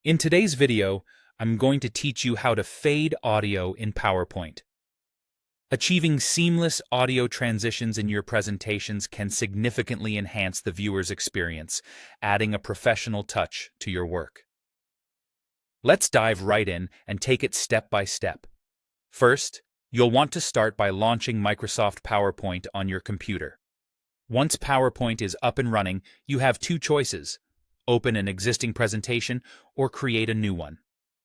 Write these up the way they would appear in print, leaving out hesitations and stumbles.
In today's video, I'm going to teach you how to fade audio in PowerPoint. Achieving seamless audio transitions in your presentations can significantly enhance the viewer's experience, adding a professional touch to your work. Let's dive right in and take it step by step. First, you'll want to start by launching Microsoft PowerPoint on your computer. Once PowerPoint is up and running, you have two choices: open an existing presentation or create a new one.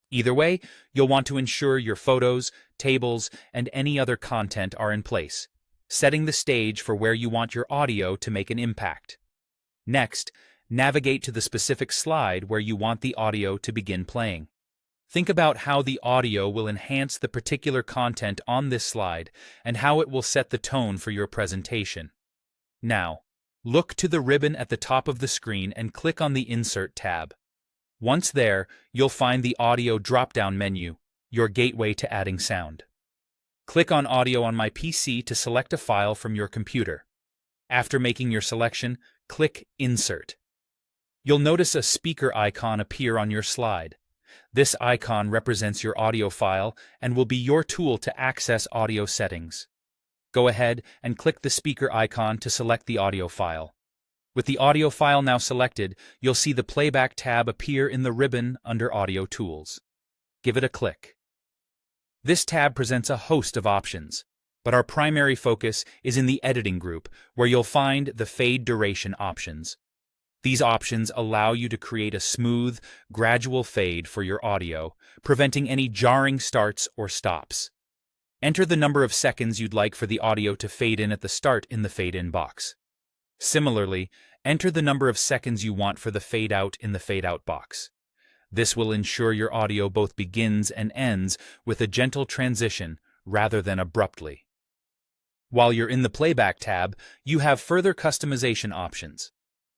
Either way, you'll want to ensure your photos, tables, and any other content are in place, setting the stage for where you want your audio to make an impact. Next, navigate to the specific slide where you want the audio to begin playing. Think about how the audio will enhance the particular content on this slide and how it will set the tone for your presentation. Now, look to the ribbon at the top of the screen and click on the Insert tab. Once there, you'll find the Audio drop-down menu, your gateway to adding sound. Click on Audio on my PC to select a file from your computer. After making your selection, click Insert. You'll notice a speaker icon appear on your slide. This icon represents your audio file and will be your tool to access audio settings. Go ahead and click the speaker icon to select the audio file. With the audio file now selected, you'll see the Playback tab appear in the ribbon under Audio Tools. Give it a click. This tab presents a host of options, but our primary focus is in the Editing group, where you'll find the Fade Duration options. These options allow you to create a smooth, gradual fade for your audio, preventing any jarring starts or stops. Enter the number of seconds you'd like for the audio to fade in at the start in the Fade In box. Similarly, enter the number of seconds you want for the fade out in the Fade Out box. This will ensure your audio both begins and ends with a gentle transition rather than abruptly. While you're in the Playback tab, you have further customization options.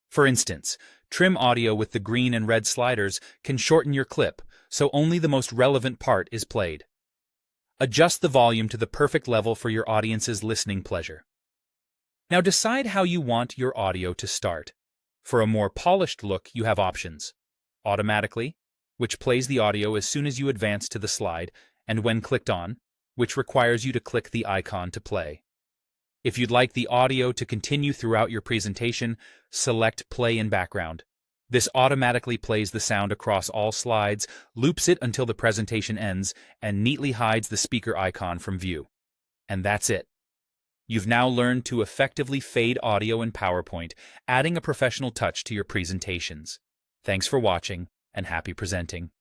For instance, trim audio with the green and red sliders can shorten your clip, so only the most relevant part is played. Adjust the volume to the perfect level for your audience's listening pleasure. Now decide how you want your audio to start. For a more polished look, you have options: automatically, which plays the audio as soon as you advance to the slide, and when clicked on, which requires you to click the icon to play. If you'd like the audio to continue throughout your presentation, select Play in Background. This automatically plays the sound across all slides, loops it until the presentation ends, and neatly hides the speaker icon from view. And that's it. You've now learned to effectively fade audio in PowerPoint, adding a professional touch to your presentations. Thanks for watching, and happy presenting.